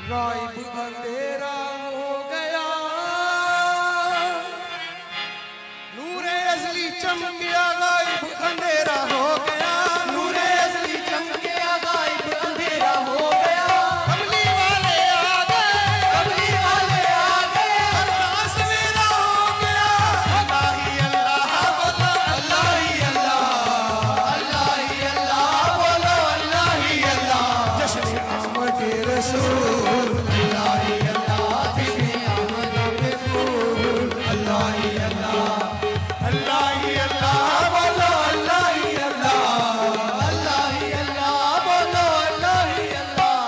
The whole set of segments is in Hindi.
गायब अंधेरा हो गया, नूरे असली चमकिया, गायब अंधेरा हो गया, नूरे असली चमकिया, गायब अंधेरा हो गया। कमली वाले आ गए, कमली वाले आ गए, अरदास मेरा हो गया। अल्लाह ही अल्लाह बोलो, अल्लाह ही अल्लाह, अल्लाह ही अल्लाह बोलो, अल्लाह ही अल्लाह। जश्न आमद रसूल, अल्लाह ही अल्लाह, जश्न आमद रसूल, अल्लाह ही अल्लाह, अल्लाह ही अल्लाह बोलो, अल्लाह ही अल्लाह। अल्लाह ही अल्लाह बोलो, अल्लाह ही अल्लाह,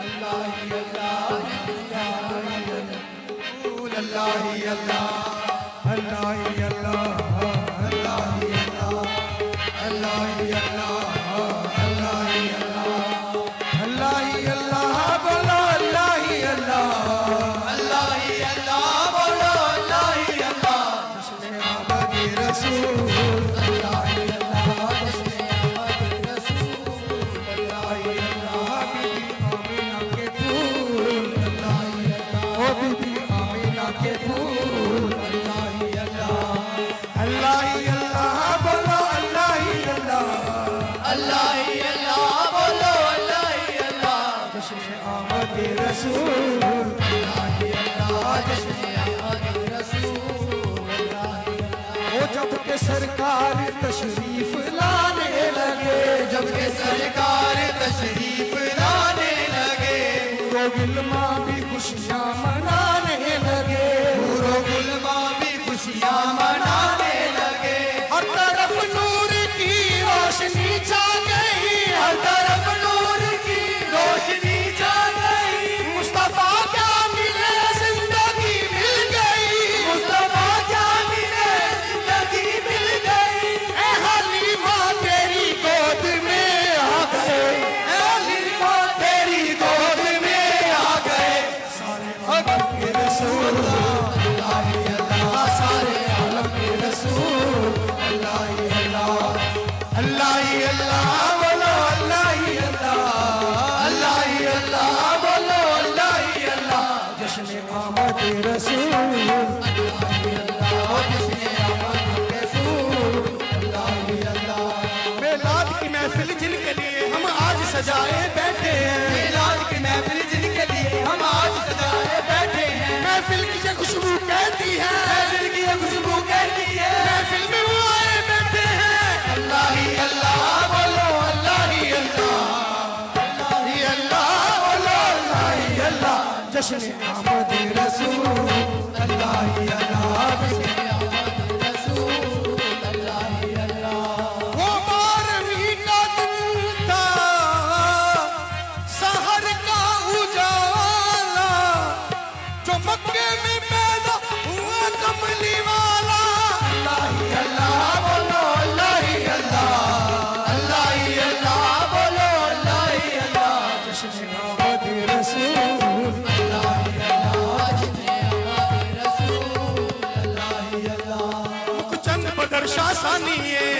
अल्लाह ही अल्लाह, अल्लाह ही अल्लाह, अल्लाह ही अल्लाह, अल्लाह ही अल्लाह, अल्लाह ही अल्लाह, अल्लाह ही अल्लाह, अल्लाह ही अल्लाह बोलो, अल्लाह ही अल्लाह। अल्लाह ही अल्लाह बोलो, अल्लाह ही अल्लाह। जश्न आमद रसूल, अल्लाह ही अल्लाह, जश्न आमद रसूल, अल्लाह ही अल्लाह, बीबी आमीना के फूल, अल्लाह ही अल्लाह, ओ बीबी आमीना के फूल। अल्लाह ही अल्लाह, अल्लाह ही अल्लाह बोलो, अल्लाह ही अल्लाह। अल्लाह ही अल्लाह बोलो, अल्लाह ही अल्लाह। जश्न आमद रसूल, अल्लाह ही अल्लाह, जश्न आमद रसूल, अल्लाह ही अल्लाह। ओ जब के सरकार तशरीफ लाने लगे, जब के सरकार तशरीफ लाने लगे, तो गिलमा भी खुशियाँ मनाने लगे। पूरो गुलमा भी खुशियाँ मनाने लगे। हर तरफ नूर की रोशनी छा गई, हर तरफ नूर की रोशनी छा गई। मुस्तफा क्या मिले जिंदगी मिल गई, मुस्तफा क्या मिले, जिंदगी मिल गई। ए हलीमा तेरी गोद में आ गए, ए हलीमा तेरी गोद में आ गए। आलम के रसूल, अल्लाह ही अल्लाह, सारे आलम के रसूल, अल्लाह ही अल्लाह, अल्लाह ही अल्लाह बोलो, अल्लाह ही अल्लाह। अल्लाह ही अल्लाह बोलो, अल्लाह ही अल्लाह। जश्न आमद रसूल, अल्लाह ही अल्लाह, जिसने आमद रसूल, अल्लाह ही अल्लाह। मेलाद की महफिल जिनके लिए हम आज सजाए बैठे हैं, मिलाद की महफिल जिनके लिए हम आज सजाए बैठे हैं। महफिल की ये खुशबू कहती है, महफिल की ये खुशबू कहती है, महफिल में वो आए बैठे हैं। अल्लाह ही अल्लाह बोलो, अल्लाह ही अल्लाह, अल्लाह ही अल्लाह बोलो, अल्लाह ही अल्लाह। जश्न आमद रसूल, अल्लाह ही अल्लाह, जिसने आमद रसूल, अल्लाह ही अल्लाह। वो 12वीं का दिन था, सहर का उजाला, जो मक्के में पैदा हुआ कमली वाला। अल्लाह ही अल्लाह बोलो, अल्लाह ही अल्लाह, अल्लाह ही अल्लाह बोलो, अल्लाह ही अल्लाह। जश्न आमद रसूल, अल्लाह ही अल्लाह, जिसने आमद रसूल, अल्लाह ही अल्लाह। मुखचंद बदर शासानी है,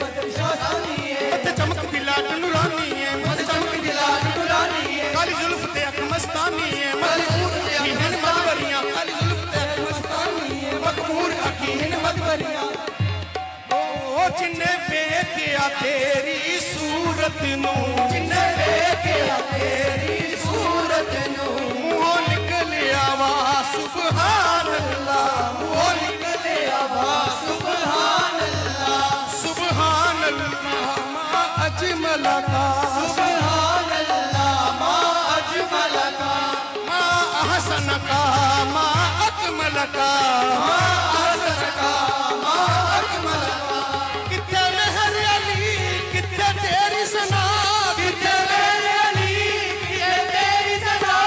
मत चमक बिलाट नूरानी है, मत चमक दिलार दुलानी है, काली जुल्फ ते अख मस्तानी है, मदबूर मदबरियां, काली जुल्फ ते अख मस्तानी है, मकबूर अकीन मदबरियां। ओ जिन्ने वेखिया तेरी सूरत नू, जिन्ने वेखिया तेरी सूरत नू, मुंहों निकलिया वा सुभान अल्लाह, वो निकले आवाज़ सुभान अल्लाह, सुभान अल्लाह मा अजमल का, सुभान अल्लाह, मा अजमल का, मा अहसन का, मा अकमल का, मा अहसन का, मा अकमल का। किथे मेहर अली, किथे तेरी सना, किथे मेरे अली, किथे तेरी सना,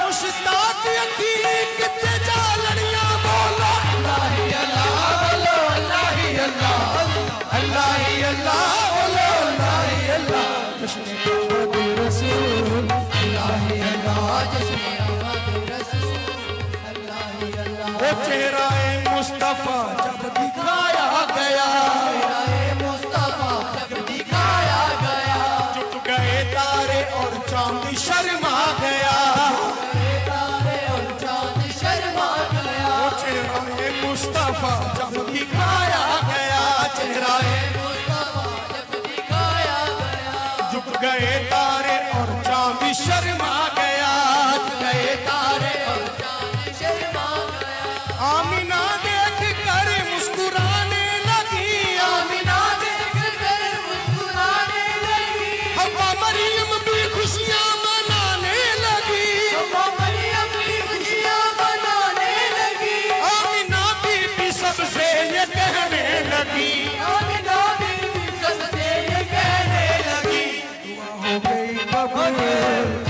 मुश्ताक अखी, किथे जालड़ियां बोलो। अल्लाह ही अल्लाह बोलो, अल्लाह ही अल्लाह, अल्लाह ही अल्लाह बोलो, अल्लाह ही अल्लाह। जश्न आमद रसूल, अल्लाह ही अल्लाह, जिसने आमद रसूल, अल्लाह ही अल्लाह। वो चेहरा मुस्तफा जब दिखाया गया, तेरा गए तारे और चांद शर्मा गया, गए तारे और चांद शर्मा गया। आमिना देख कर मुस्कुराने लगी, आमिना देख कर मुस्कुराने लगी। हवा मरियम भी खुशियां मनाने लगी, हवा मरियम भी खुशियां मनाने लगी। आमिना बीबी सबसे ये कहने लगी, आमिना बीबी सबसे ये कहने लगी, दुआ हो गई कबूल,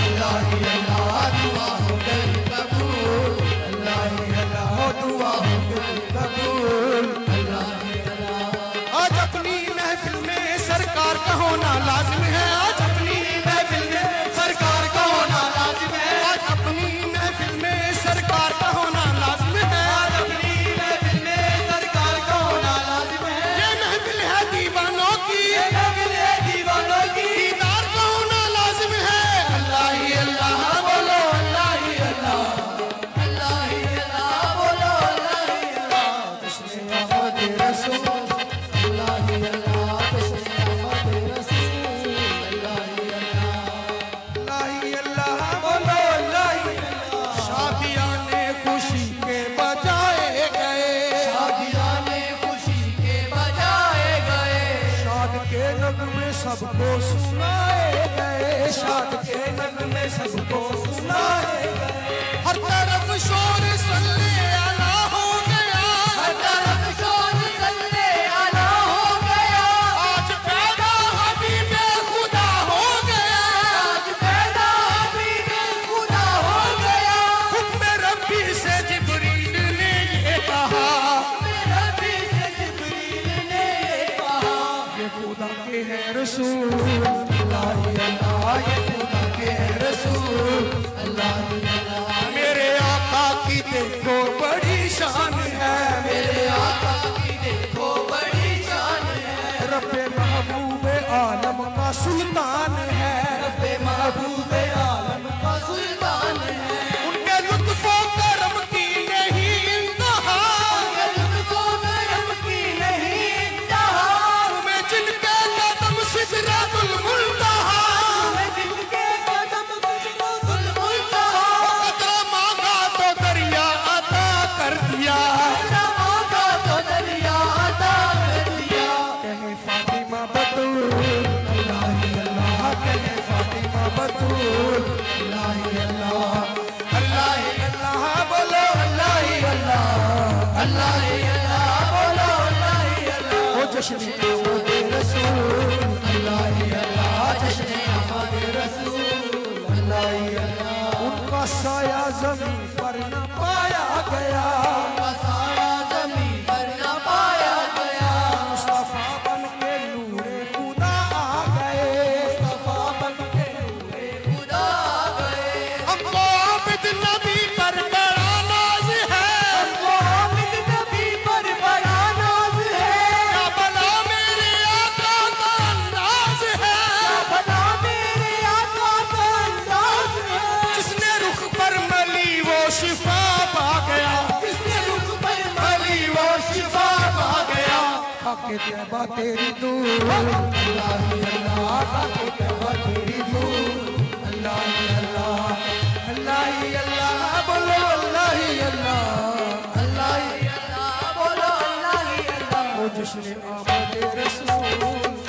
अल्लाह ही अल्लाह दुआ हो गई कबूल, अल्लाह ही अल्लाह दुआ हो गई कबूल, अल्लाह ही अल्लाह। आज अपनी महफिल में सरकार का होना लाजिम है, आज अपनी महफिल में सरकार का होना लाजिम है, आज अपनी महफिल में सरकार का होना लाजिम है, आज अपनी महफिल में सरकार का होना लाजिम है। ये महफिल है दीवानों की, ये महफिल है दीवानों की, दीदार का होना लाजिम है। अल्लाह ही अल्लाह बोलो, अल्लाह ही अल्लाह, अल्लाह ही अल्लाह बोलो, अल्लाह ही अल्लाह। जश्न अहमद रसूल, अल्लाह ही अल्लाह, जश्न अहमद रसूल, अल्लाह ही अल्लाह, अल्लाह ही अल्लाह बोलो अल्लाह ही अल्लाह। शादियां ने खुशी के बजाए गए, शादियां ने खुशी के बजाए गए, शाद के नगमे सबको सुनाए गए, शाद के नगमे सबको सुनाए गए। हर तरफ शोर सल्ले अला हो गया, हर तरफ शोर सल्ले अला हो गया। आज पैदा हबीबे खुदा हो गया, आज पैदा हबीबे खुदा हो गया। हुक्म रब्बी से जिब्रील ने ये कहा, मेरा भी से जिब्रील ने कहा, ये खुदा के हैं रसूल, अल्लाह ही अल्लाह, ये खुदा के हैं रसूल, अल्लाह ही अल्लाह। मेरे आका की देखो बड़ी शान है, मेरे आका की देखो बड़ी शान है, रब्बे महबूब आलम का सुल्तान है, रब्बे महबूब आलम का सुल्तान है। उनके लुत्फो करम की नहीं इंतहा, लुत्फो करम की नहीं इंतहा, तुम्हें जिनके कदम सिजरातुल मुंतहा, मैं जिनके कदम सिजदातुल मुंतहा, कतरा मांगा तो दरिया अता कर दिया, तेरा मौका तो दरिया अता कर दिया। कहे फातिमा बतूल, अल्लाह ही अल्लाह, कहे फातिमा बतूल, अल्लाह ही अल्लाह, अल्लाह ही अल्लाह बोलो, अल्लाह ही अल्लाह ही अल्लाह बोलो, अल्लाह ही अल्लाह। हो जश्न आमद रसूल, अल्लाह ही अल्लाह, जश्न अहमद रसूल, अल्लाह ही अल्लाह। उनका साया जमीन पर न पाया गया, साया ज़मीन पर न पाया गया, मुस्तफा बन के नूरे खुदा आ गए, मुस्तफा बन के नूरे खुदा आ गए। हमको आबिद नबी पर बड़ा नाज है, हमको हामिद नबी पर बड़ा नाज है, क्या भला मेरे आका का अंदाज है, भला मेरे आका का अंदाज है। जिसने रुख पर मली वो शिफा पा गया, किसने रुख पर मली वो शिफा पा गया, खाके तैबा तेरी दूर, अल्लाह ही अल्लाह, खाके तैबा तेरी दूर, अल्लाह ही अल्लाह, अल्लाह ही अल्लाह बोलो, अल्लाह ही अल्लाह, अल्लाह ही अल्लाह बोलो, अल्लाह ही अल्लाह। हो जश्न आमद रसूल,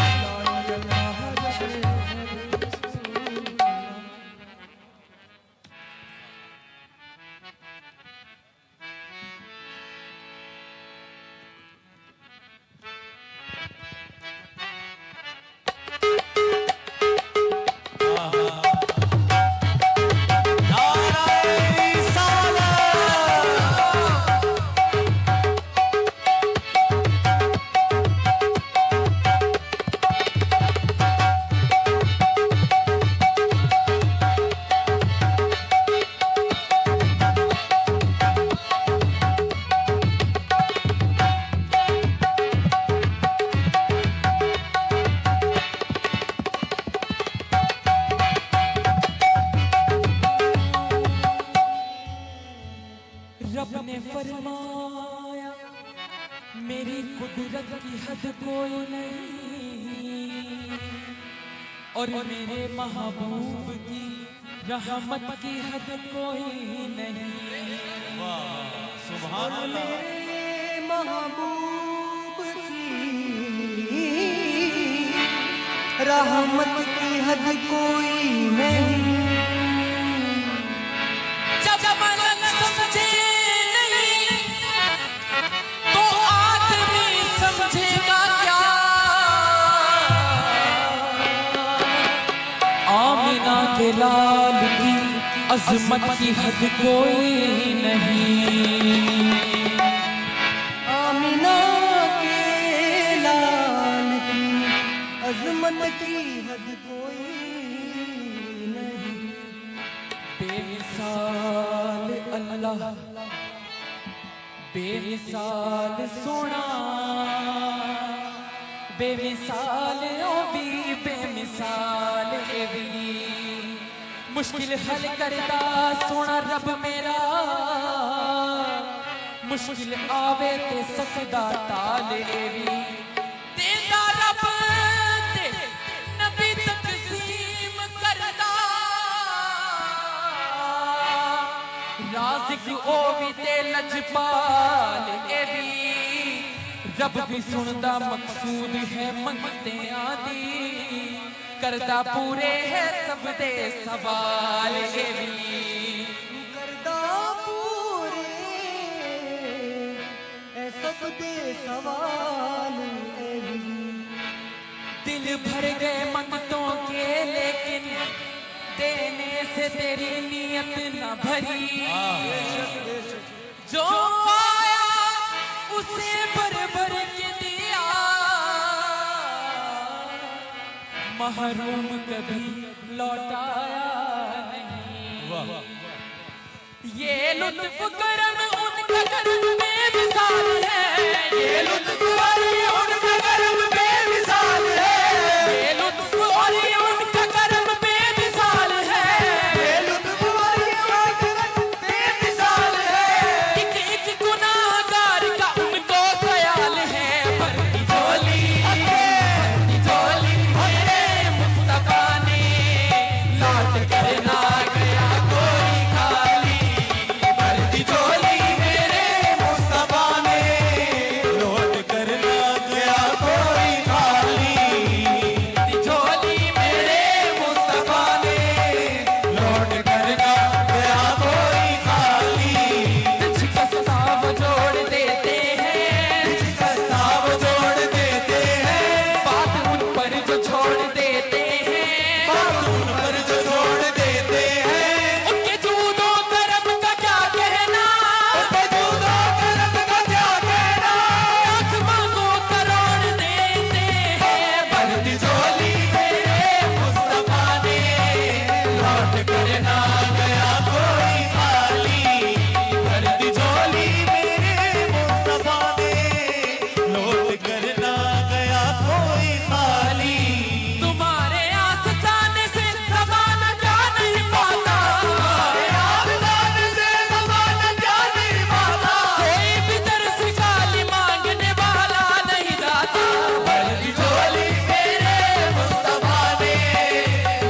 अल्लाह ही अल्लाह, जश्न आमद रसूल। और मेरे महबूब की रहमत की हद कोई नहीं। सुभान अल्लाह। मेरे महबूब की रहमत की हद कोई नहीं। जब मन समझे नहीं तो आदमी समझेगा क्या। आमिना के लाल की अजमत की हद कोई नहीं। आमिना के लाल की अजमत की हद कोई नहीं। बेमिसाल अल्लाह बेमिसाल सोना बेमिसाल ओ भी बेमिसाल ए भी। मुश्किल हल करदा सोना रब मेरा मुश्किल आवे ते सकदा ताल ए भी। देंदा रब ते नबी तकसीम करदा राज़िक ओ भी ते लजपाल ए भी। रब भी सुनदा मकसूद है मंगते आदी करदा पूरे है सब दे सवाल ए भी। करदा पूरे है सब दे सवाल ए भी। दिल भर गए मंगतों के लेकिन देने से तेरी नीयत न भरी। जो आया उसे भर भर के दिया महरूम कभी लौटाया नहीं। ये लुत्फ करम उनका करम बेमिसाल है। ये लुत्फ और ये उनका करम बेमिसाल है। ये लुत्फ और ये उनका करम बेमिसाल है। ये लुत्फ और ये उनका करम बेमिसाल है। एक एक गुनाहगार का उनको ख्याल है। भरती झोली मेरे मुस्तफा ने लौट कर ना गया कोई खाली। भरती झोली मेरे मुस्तफा ने लौट कर ना गया कोई खाली। झोली मेरे मुस्तफा ने लौट कर ना गया कोई खाली। प्रस्ताव जोड़ देते हैं। प्रस्ताव जोड़ देते हैं। बात उन पर जो छोड़ देते हैं। बात उन पर जो छोड़ देते हैं। उनके जूदो करम का क्या कहना। उनके जूदो करम का क्या कहना। आँख मांगो करोड़ देते हैं। भरती झोली मेरे मुस्तफा ने लौट कर ना गया कोई खाली। भरती झोली मेरे मुस्तफा ने लौट कर ना गया कोई खाली। तुम्हारे आस्ताने से ज़माना जा नहीं पाता। आसमान से ज़माना क्या नहीं पाता। कोई भी दर्स खाली मांगने वाला नहीं जाता। भरती झोली मेरे मुस्तफा ने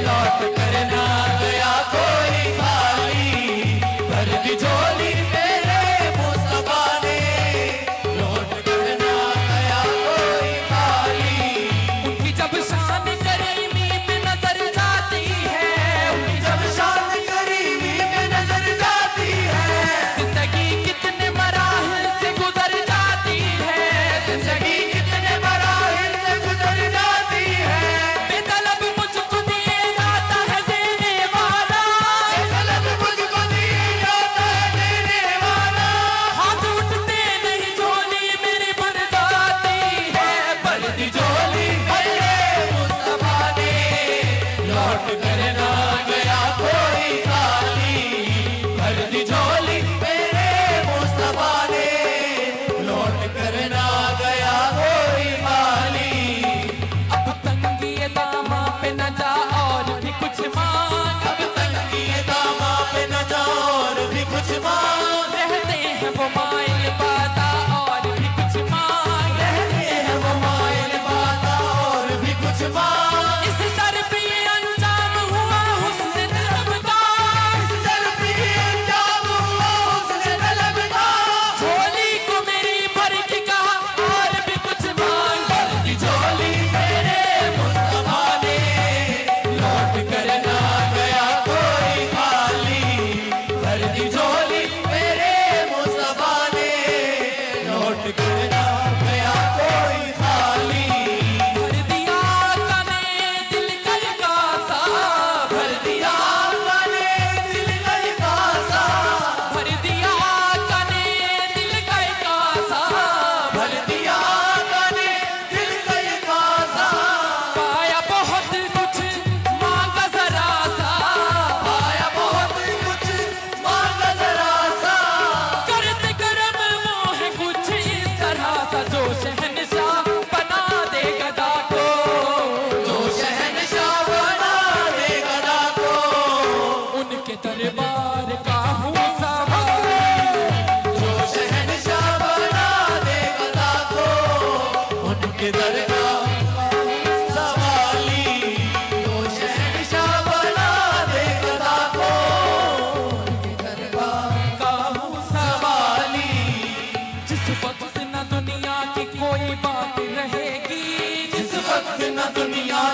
लौट कर ना गया कोई खाली। भरती झोली मेरे मुस्तफा ने लौट कर ना गया कोई खाली। उनकी जब शान करीमी में नजर जाती है। उनकी जब शान करीमी में नजर जाती है। जिंदगी कितने मराहिल से गुजर जाती है। जिंदगी कितने मराहिल से गुजर जाती है। बेतलब मुझको दिए जाता है देने वाला। तलब मुझको दिया जाता है देने वाला। हाथ उठते नहीं झोली मेरी भर जाती है। भरती झोली मेरे मुस्तफा ने लौट कर ना गया कोई खाली। भरती झोली मेरे मुस्तफा ने लौट कर ना गया कोई खाली। अब तंगी दामा पे न जा और भी कुछ मांग। अब तंगी दामा पे न जा और भी कुछ मांग। रहते हैं वो माइल बादा और भी कुछ मांग। रहते हैं वो माइल बाता और भी कुछ मांग। इस दर पे ये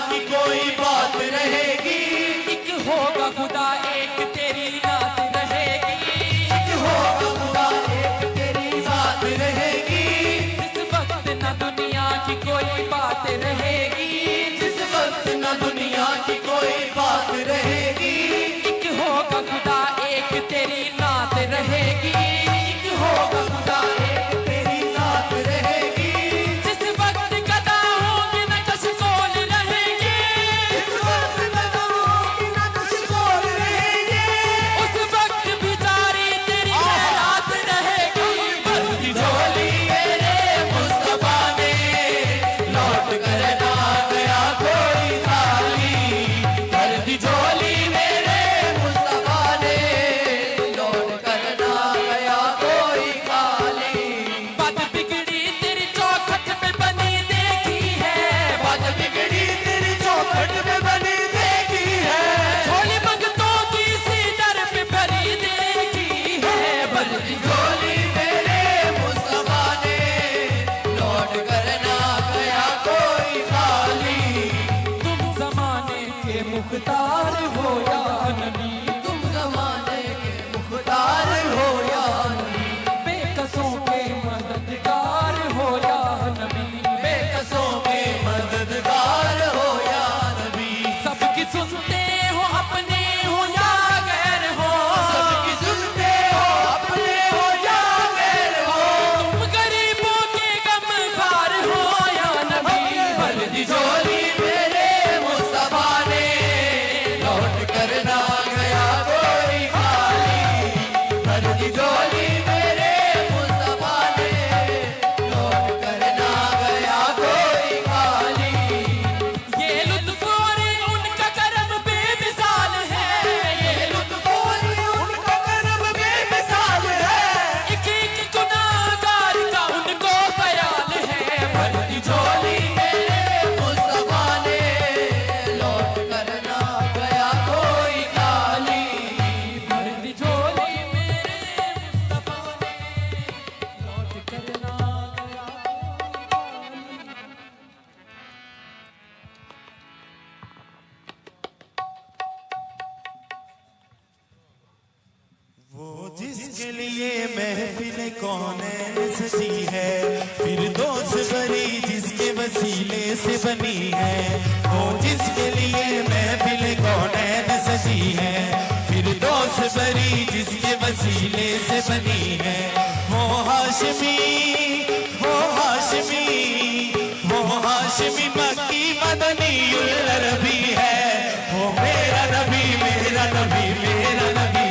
की कोई बात रहेगी। एक होगा खुदा एक तेरी नात रहेगी। एक होगा खुदा एक तेरी जात रहेगी। जिस वक्त न दुनिया की कोई बात रहेगी। जिस वक्त न दुनिया की कोई बात रहेगी। एक होगा खुदा एक तेरी नात रहेगी। एक होगा खुदा एक तेरी जात रहेगी। जिस वक्त गदा होंगे न कशकोल रहेंगे। जिस वक्त कदमों न कशकोल रहेंगे। उस वक्त बिचारी तेरी खैरात रहेगी। भरती झोली मेरे मुस्तफा ने, लौट कर ना गया कोई खाली। भरती झोली मेरे मुस्तफा ने, लौट कर ना गया कोई खाली। बात बिगड़ी तेरी चौखट पे बनी देखी है। बात बिगड़ी तेरी चौखट में बनी देखी है। झोली मंगतों की सी दर पे भरी देखी है। भरती झोली मेरे मुस्तफा ने, लौट कर ना गया कोई खाली। तुम जमाने के मुख्तार हो या नबी। तुम जमाने के मुख्तार हो या नबी। बेकसों के मददगार हो या नबी। बेकसों के मददगार हो या नबी। सबकी सुनते हो अपने हो या गैर हो। सबकी सुनते हो अपने हो या गैर हो। तुम गरीबों के गमखार हो या नबी। भरती झोली मेरे मुस्तफा ने, लौट कर ना गया कोई खाली। भरती झोली मेरे मुस्तफा ने, लौट कर ना गया कोई खाली। ये लुत्फ और उनका करम बेमिसाल है। ये लुत्फ उनका करम बेमिसाल है। एक एक गुनाहगार का उनको ख्याल है। भरती झोली मेरे मुस्तफा ने, लौट कर ना गया कोई खाली। भरती झोली मेरे मुस्तफा ने, लौट कर ना गया वो जिसके लिए महफिल कौनैन सजी है, फिरदौस बरी जिसके वसीले से बनी है। वो जिसके लिए महफिल कौनैन सजी है, फिरदौस बरी जिसके वसीले से बनी है। वो हाशमी, वो हाशमी, वो हाशमी मक्की मदनी उल अरबी है। वो मेरा नबी, मेरा नबी, मेरा नबी